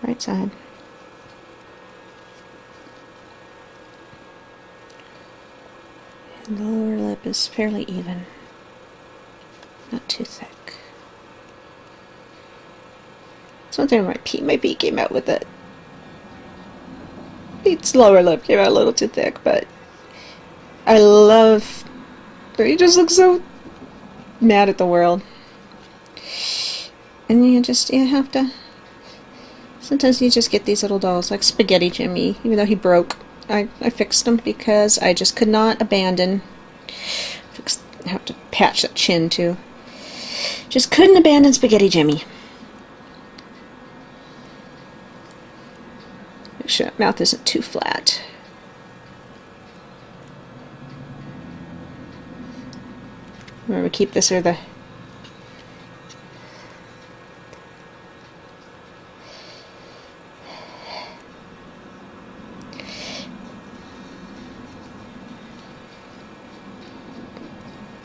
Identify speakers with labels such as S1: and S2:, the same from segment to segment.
S1: Right side. And the lower lip is fairly even. Not too thick. Something my beak came out with it. Its lower lip came out a little too thick, but I love... He just looks so mad at the world. And you have to... Sometimes you just get these little dolls, like Spaghetti Jimmy, even though he broke. I fixed him because I just could not abandon... I have to patch that chin, too. Just couldn't abandon Spaghetti Jimmy. Make sure that mouth isn't too flat. Remember, keep this or the...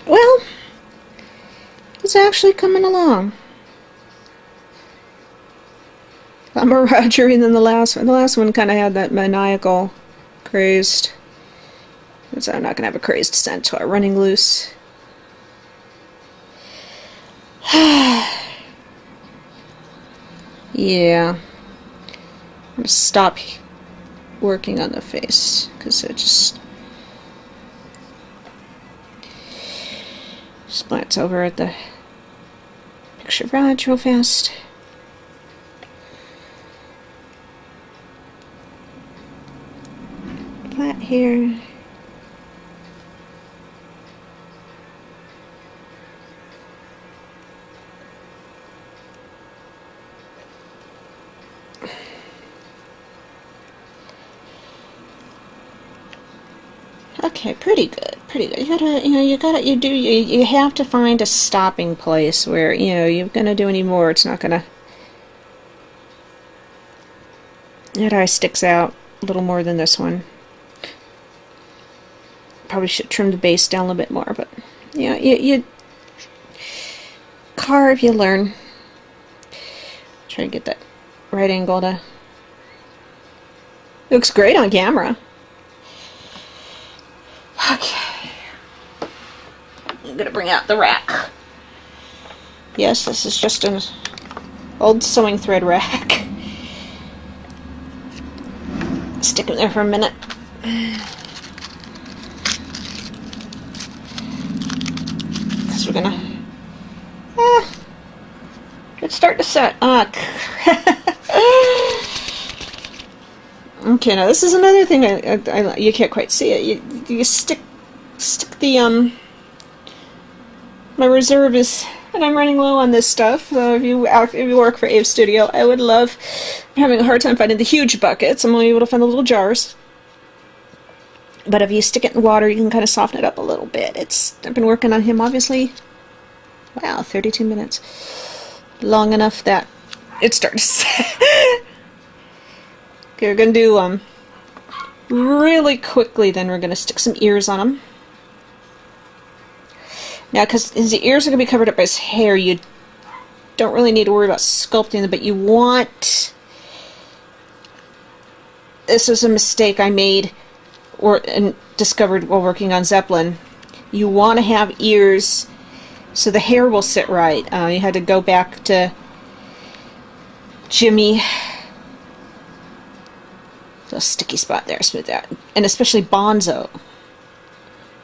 S1: Well, it's actually coming along. I'm a Roger, and then the last one kind of had that maniacal, crazed. So I'm not going to have a crazed centaur running loose. Yeah. I'm going to stop working on the face, because it just glance over at the picture of Roger real fast. Flat hair. Okay, pretty good, pretty good. You have to find a stopping place where, you're gonna do any more, it's not gonna... That eye sticks out a little more than this one. Probably should trim the base down a little bit more, but, you carve, you learn. Try to get that right angle to... Looks great on camera. Okay. I'm gonna bring out the rack. Yes, this is just an old sewing thread rack. Stick it there for a minute. Because we're gonna... Let's start to set. Okay, now this is another thing you can't quite see it. You stick the my reserve is, and I'm running low on this stuff. So if you work for Ave Studio, I would love. I'm having a hard time finding the huge buckets. I'm only able to find the little jars. But if you stick it in water, you can kind of soften it up a little bit. I've been working on him, obviously. Wow, 32 minutes, long enough that it starts to set. Okay, we're going to do, really quickly, then we're going to stick some ears on him. Now, because his ears are going to be covered up by his hair, you don't really need to worry about sculpting them, but you want... This was a mistake I made and discovered while working on Zeppelin. You want to have ears so the hair will sit right. You had to go back to Jimmy... A sticky spot there, smooth that. And especially Bonzo.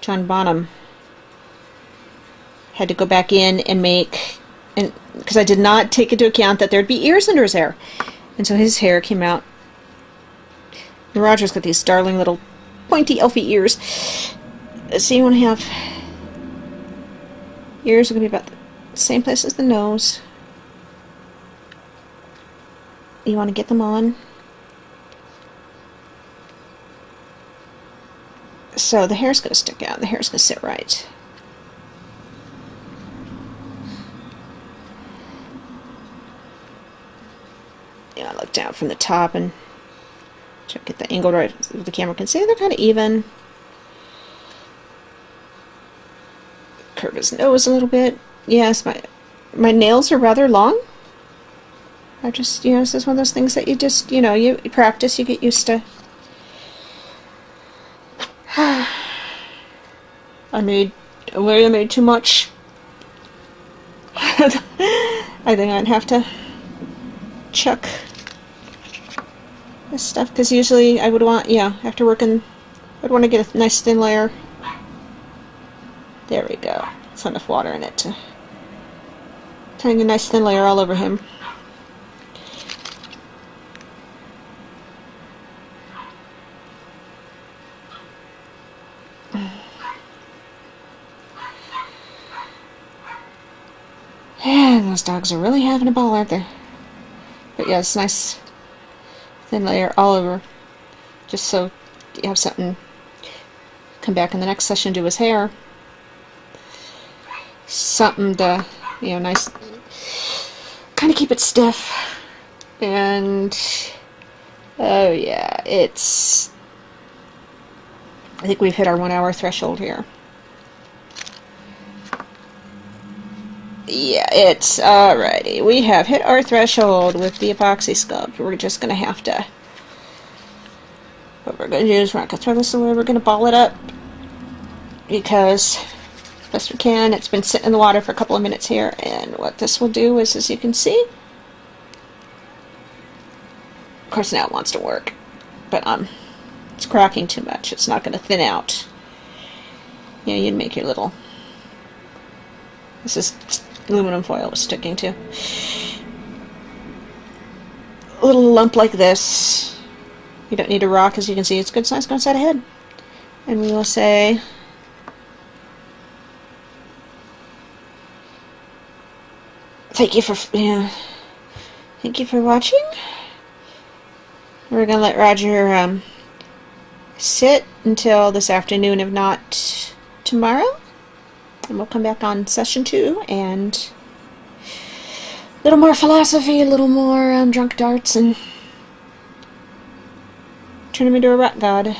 S1: John Bonham. Had to go back in and make... because I did not take into account that there'd be ears under his hair. And so his hair came out. And Roger's got these darling little pointy elfy ears. So you want to have... Ears are going to be about the same place as the nose. You want to get them on. So the hair's going to stick out, and the hair's going to sit right. Yeah, I look down from the top and try to get the angle right so the camera can see. They're kind of even. Curve his nose a little bit. Yes, my nails are rather long. I just, this is one of those things that you just, you practice, you get used to. I made too much. I think I'd have to chuck this stuff, because usually I would want, after working, I'd want to get a nice thin layer. There we go. It's enough water in it to kind of a nice thin layer all over him. And those dogs are really having a ball, aren't they? But yeah, it's nice thin layer all over, just so you have something. Come back in the next session, do his hair. Something to, nice, kind of keep it stiff. And oh yeah, I think we've hit our 1 hour threshold here. Yeah, it's alrighty. We have hit our threshold with the epoxy sculpt. We're just gonna have to. What we're gonna do is we're not gonna throw this away. We're gonna ball it up because best we can. It's been sitting in the water for a couple of minutes here, and what this will do is, as you can see, of course now it wants to work, but it's cracking too much. It's not gonna thin out. You'd make your little. This is aluminum foil was sticking to. A little lump like this. You don't need a rock, as you can see. It's good size. Go inside ahead. And we will say, thank you for watching. We're gonna let Roger sit until this afternoon, if not tomorrow. And we'll come back on session 2 and a little more philosophy, a little more drunk darts, and turn him into a rock god.